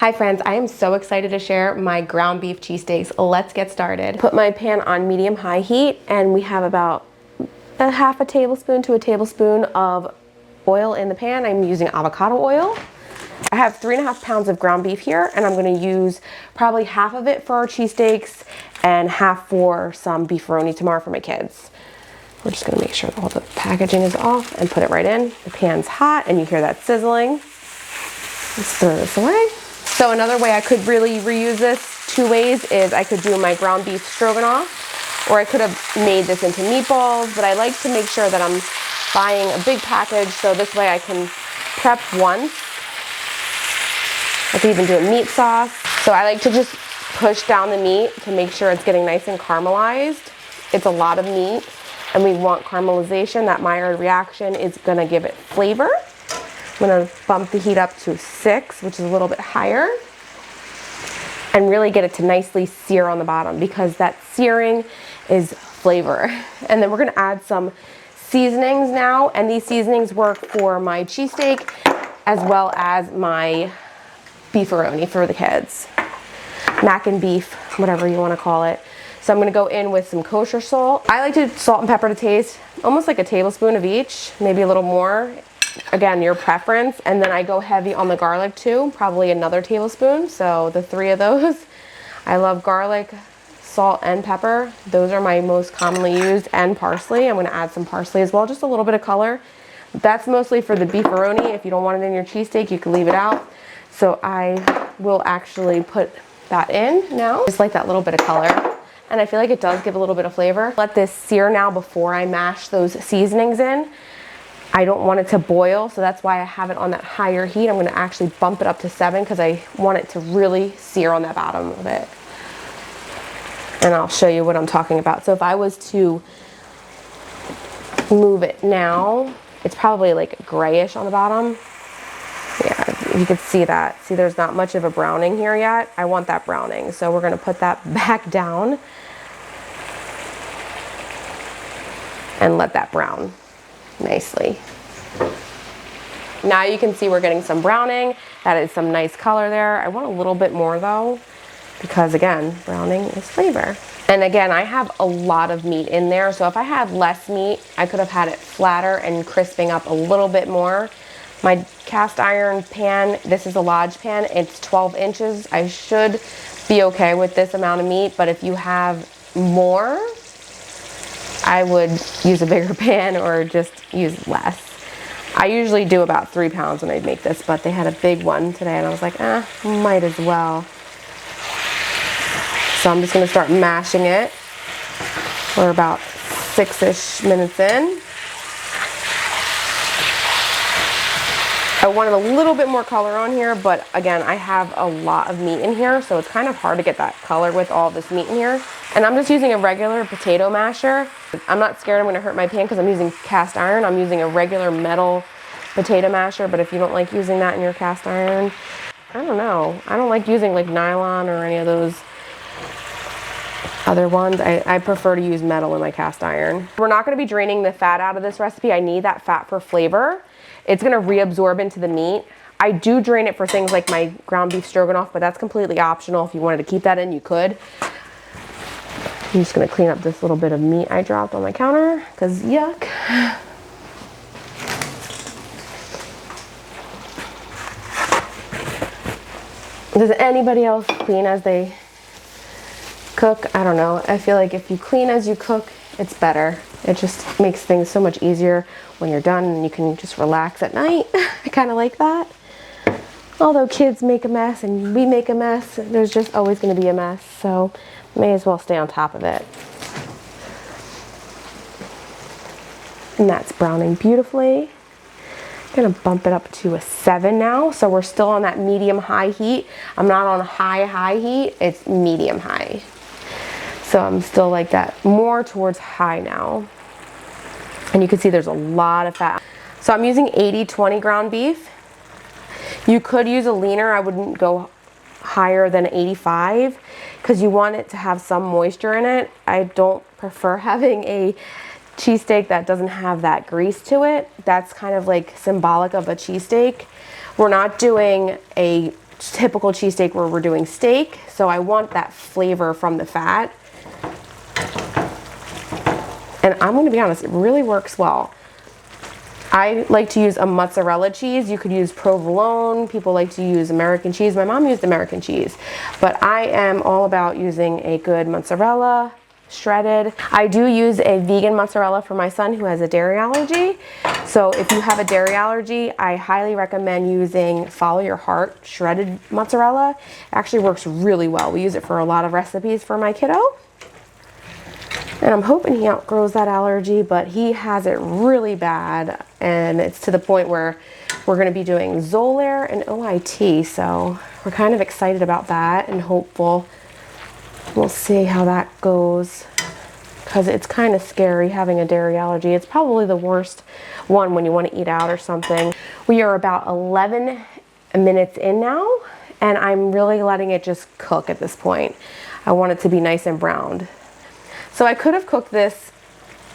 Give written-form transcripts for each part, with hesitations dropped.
Hi friends, I am so excited to share my ground beef cheesesteaks. Let's get started. Put my pan on medium-high heat and we have about a half a tablespoon to a tablespoon of oil in the pan. I'm using avocado oil. I have 3.5 pounds of ground beef here and I'm gonna use probably half of it for our cheesesteaks and half for some beefaroni tomorrow for my kids. We're just gonna make sure that all the packaging is off and put it right in. The pan's hot and you hear that sizzling. Let's throw this away. So another way I could really reuse this, two ways, is I could do my ground beef stroganoff, or I could have made this into meatballs, but I like to make sure that I'm buying a big package so this way I can prep once. I could even do a meat sauce. So I like to just push down the meat to make sure it's getting nice and caramelized. It's a lot of meat and we want caramelization. That Maillard reaction is gonna give it flavor. I'm gonna bump the heat up to 6, which is a little bit higher, and really get it to nicely sear on the bottom because that searing is flavor. And then we're gonna add some seasonings now, and these seasonings work for my cheesesteak as well as my beefaroni for the kids. Mac and beef, whatever you wanna call it. So I'm gonna go in with some kosher salt. I like to salt and pepper to taste, almost like a tablespoon of each, maybe a little more. Again, your preference. And then I go heavy on the garlic too, probably another tablespoon. So the 3 of those. I love garlic, salt, and pepper. Those are my most commonly used, and parsley. I'm gonna add some parsley as well, just a little bit of color. That's mostly for the beefaroni. If you don't want it in your cheesesteak, you can leave it out. So I will actually put that in now. Just like that little bit of color. And I feel like it does give a little bit of flavor. Let this sear now before I mash those seasonings in. I don't want it to boil, so that's why I have it on that higher heat. I'm gonna actually bump it up to 7 because I want it to really sear on that bottom of it. And I'll show you what I'm talking about. So if I was to move it now, it's probably like grayish on the bottom. Yeah, you can see that. See, there's not much of a browning here yet. I want that browning. So we're gonna put that back down and let that brown nicely. Now you can see we're getting some browning. That is some nice color there. I want a little bit more though, because again, browning is flavor. And again, I have a lot of meat in there. So if I had less meat, I could have had it flatter and crisping up a little bit more. My cast iron pan, this is a Lodge pan. It's 12 inches. I should be okay with this amount of meat, but if you have more, I would use a bigger pan or just use less. I usually do about 3 pounds when I make this, but they had a big one today and I was like, might as well. So I'm just gonna start mashing it. We're about 6-ish minutes in. I wanted a little bit more color on here, but again, I have a lot of meat in here, so it's kind of hard to get that color with all this meat in here. And I'm just using a regular potato masher. I'm not scared I'm gonna hurt my pan because I'm using cast iron. I'm using a regular metal potato masher, but if you don't like using that in your cast iron, I don't know. I don't like using like nylon or any of those other ones. I prefer to use metal in my cast iron. We're not gonna be draining the fat out of this recipe. I need that fat for flavor. It's gonna reabsorb into the meat. I do drain it for things like my ground beef stroganoff, but that's completely optional. If you wanted to keep that in, you could. I'm just gonna clean up this little bit of meat I dropped on my counter, because yuck. Does anybody else clean as they cook? I don't know. I feel like if you clean as you cook, it's better. It just makes things so much easier when you're done and you can just relax at night. I kind of like that. Although kids make a mess and we make a mess, there's just always going to be a mess. So may as well stay on top of it. And that's browning beautifully. I'm going to bump it up to a 7 now. So we're still on that medium-high heat. I'm not on high heat. It's medium-high. So I'm still like that, more towards high now. And you can see there's a lot of fat. So I'm using 80-20 ground beef. You could use a leaner. I wouldn't go higher than 85 because you want it to have some moisture in it. I don't prefer having a cheesesteak that doesn't have that grease to it. That's kind of like symbolic of a cheesesteak. We're not doing a typical cheesesteak where we're doing steak. So I want that flavor from the fat. And I'm gonna be honest, it really works well. I like to use a mozzarella cheese. You could use provolone. People like to use American cheese. My mom used American cheese, but I am all about using a good mozzarella, shredded. I do use a vegan mozzarella for my son who has a dairy allergy. So if you have a dairy allergy, I highly recommend using Follow Your Heart shredded mozzarella. It actually works really well. We use it for a lot of recipes for my kiddo. And I'm hoping he outgrows that allergy, but he has it really bad. And it's to the point where we're gonna be doing Xolair and OIT. So we're kind of excited about that and hopeful. We'll see how that goes, because it's kind of scary having a dairy allergy. It's probably the worst one when you want to eat out or something. We are about 11 minutes in now, and I'm really letting it just cook at this point. I want it to be nice and browned. So I could have cooked this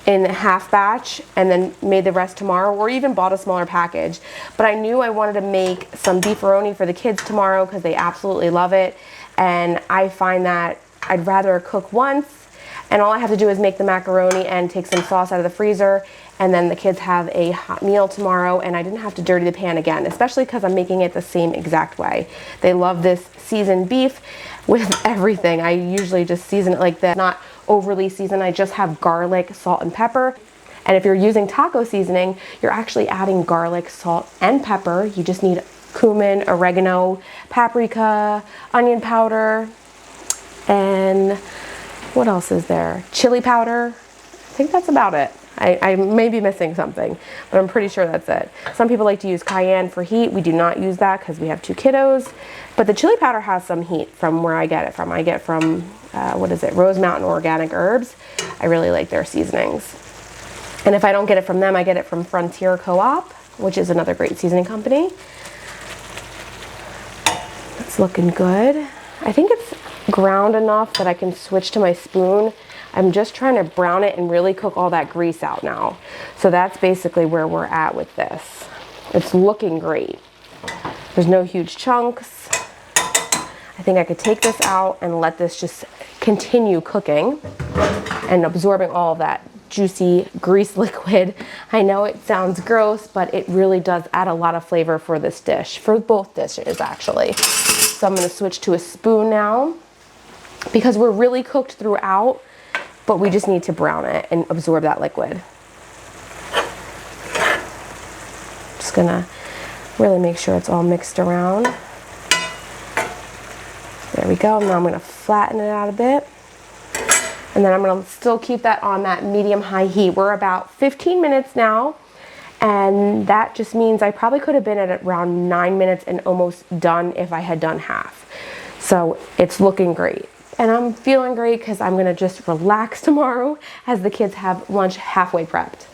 in half batch and then made the rest tomorrow, or even bought a smaller package. But I knew I wanted to make some beefaroni for the kids tomorrow because they absolutely love it. And I find that I'd rather cook once, and all I have to do is make the macaroni and take some sauce out of the freezer, and then the kids have a hot meal tomorrow, and I didn't have to dirty the pan again, especially because I'm making it the same exact way. They love this seasoned beef with everything. I usually just season it like that, not overly seasoned. I just have garlic, salt, and pepper. And if you're using taco seasoning, you're actually adding garlic, salt, and pepper. You just need cumin, oregano, paprika, onion powder, and what else is there? Chili powder. I think that's about it. I may be missing something, but I'm pretty sure that's it. Some people like to use cayenne for heat. We do not use that because we have 2 kiddos, but the chili powder has some heat from where I get it from. I get from, what is it, Rose Mountain Organic Herbs. I really like their seasonings. And if I don't get it from them, I get it from Frontier Co-op, which is another great seasoning company. It's looking good. I think it's ground enough that I can switch to my spoon. I'm just trying to brown it and really cook all that grease out now. So that's basically where we're at with this. It's looking great. There's no huge chunks. I think I could take this out and let this just continue cooking and absorbing all of that juicy grease liquid. I know it sounds gross, but it really does add a lot of flavor for this dish, for both dishes actually. So I'm gonna switch to a spoon now because we're really cooked throughout, but we just need to brown it and absorb that liquid. Just gonna really make sure it's all mixed around. There we go. Now I'm gonna flatten it out a bit. And then I'm gonna still keep that on that medium-high heat. We're about 15 minutes now, and that just means I probably could have been at around 9 minutes and almost done if I had done half. So it's looking great. And I'm feeling great because I'm gonna just relax tomorrow as the kids have lunch halfway prepped.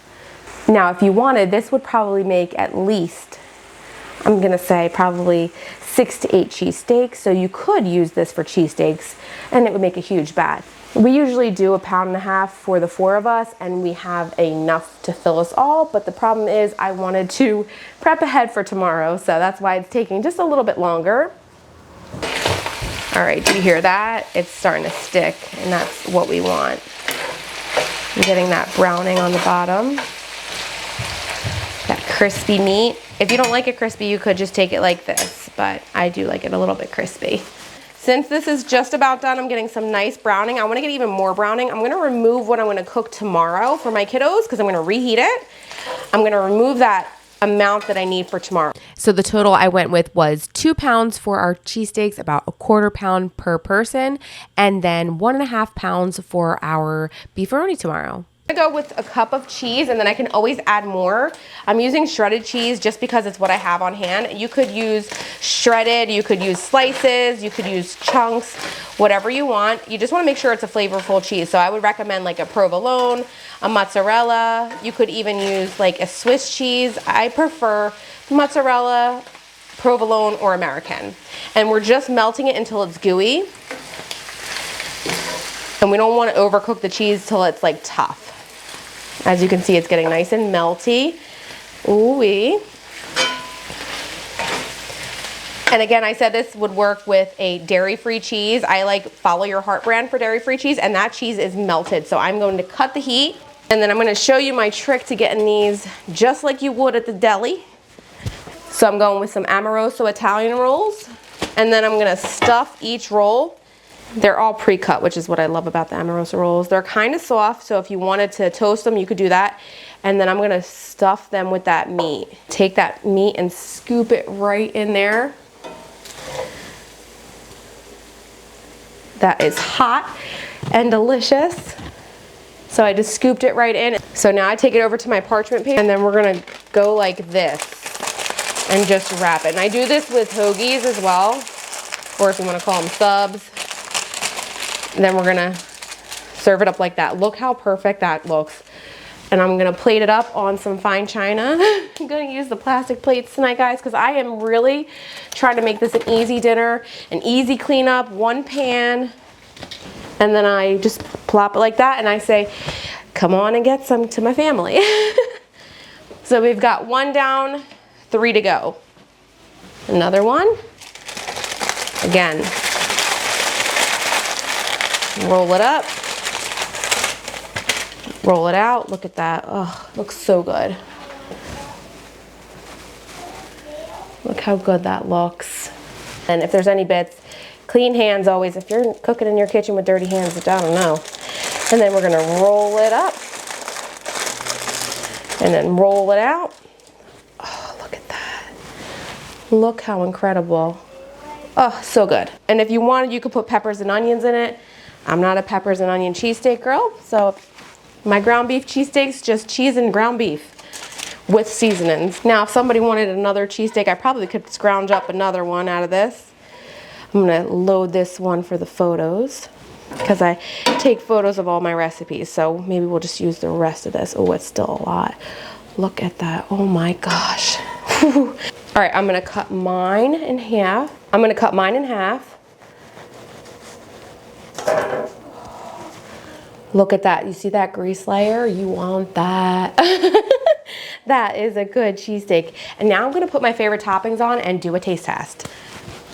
Now, if you wanted, this would probably make at least, I'm gonna say probably 6 to 8 cheesesteaks. So you could use this for cheesesteaks and it would make a huge batch. We usually do 1.5 pounds for the 4 of us, and we have enough to fill us all, but the problem is I wanted to prep ahead for tomorrow, so that's why it's taking just a little bit longer. All right, do you hear that? It's starting to stick, and that's what we want. I'm getting that browning on the bottom. That crispy meat. If you don't like it crispy, you could just take it like this, but I do like it a little bit crispy. Since this is just about done, I'm getting some nice browning. I wanna get even more browning. I'm gonna remove what I'm gonna cook tomorrow for my kiddos because I'm gonna reheat it. I'm gonna remove that amount that I need for tomorrow. So the total I went with was 2 pounds for our cheesesteaks, about 1/4 pound per person, and then 1.5 pounds for our beefaroni tomorrow. I'm gonna go with a cup of cheese, and then I can always add more. I'm using shredded cheese just because it's what I have on hand. You could use shredded, you could use slices, you could use chunks, whatever you want. You just wanna make sure it's a flavorful cheese. So I would recommend like a provolone, a mozzarella. You could even use like a Swiss cheese. I prefer mozzarella, provolone, or American. And we're just melting it until it's gooey. And we don't wanna overcook the cheese till it's like tough. As you can see, it's getting nice and melty. Ooh-wee. And again, I said this would work with a dairy-free cheese. I like Follow Your Heart brand for dairy-free cheese, and that cheese is melted. So I'm going to cut the heat, and then I'm gonna show you my trick to getting these just like you would at the deli. So I'm going with some Amoroso Italian rolls, and then I'm gonna stuff each roll. They're all pre-cut, which is what I love about the Amoroso rolls. They're kind of soft, so if you wanted to toast them, you could do that. And then I'm gonna stuff them with that meat. Take that meat and scoop it right in there. That is hot and delicious. So I just scooped it right in. So now I take it over to my parchment paper, and then we're gonna go like this and just wrap it. And I do this with hoagies as well, or if you wanna call them subs. And then we're gonna serve it up like that. Look how perfect that looks. And I'm gonna plate it up on some fine china. I'm gonna use the plastic plates tonight, guys, because I am really trying to make this an easy dinner, an easy cleanup, one pan. And then I just plop it like that, and I say, come on and get some to my family. So we've got 1 down, 3 to go. Another one. Again, roll it up. Roll it out. Look at that. Oh, looks so good. Look how good that looks. And if there's any bits, clean hands always. If you're cooking in your kitchen with dirty hands, I don't know. And then we're gonna roll it up. And then roll it out. Oh, look at that. Look how incredible. Oh, so good. And if you wanted, you could put peppers and onions in it. I'm not a peppers and onion cheesesteak girl, so my ground beef cheesesteaks, just cheese and ground beef with seasonings. Now, if somebody wanted another cheesesteak, I probably could scrounge up another one out of this. I'm gonna load this one for the photos because I take photos of all my recipes, so maybe we'll just use the rest of this. Oh, it's still a lot. Look at that. Oh my gosh. All right, I'm gonna cut mine in half. Look at that. You see that grease layer? You want that. That is a good cheesesteak. And now I'm gonna put my favorite toppings on and do a taste test,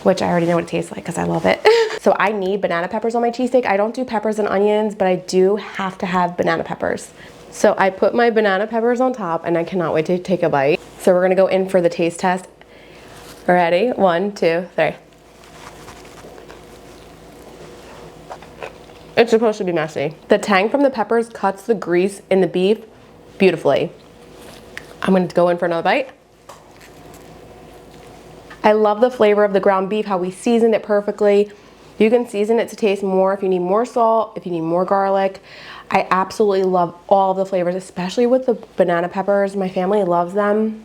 which I already know what it tastes like because I love it. So I need banana peppers on my cheesesteak. I don't do peppers and onions, but I do have to have banana peppers. So I put my banana peppers on top, and I cannot wait to take a bite. So we're gonna go in for the taste test. Ready? 1, 2, 3. It's supposed to be messy. The tang from the peppers cuts the grease in the beef beautifully. I'm gonna go in for another bite. I love the flavor of the ground beef, how we seasoned it perfectly. You can season it to taste more if you need more salt, if you need more garlic. I absolutely love all of the flavors, especially with the banana peppers. My family loves them.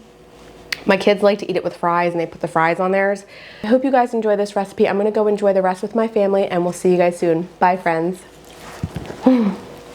My kids like to eat it with fries, and they put the fries on theirs. I hope you guys enjoy this recipe. I'm gonna go enjoy the rest with my family, and we'll see you guys soon. Bye, friends.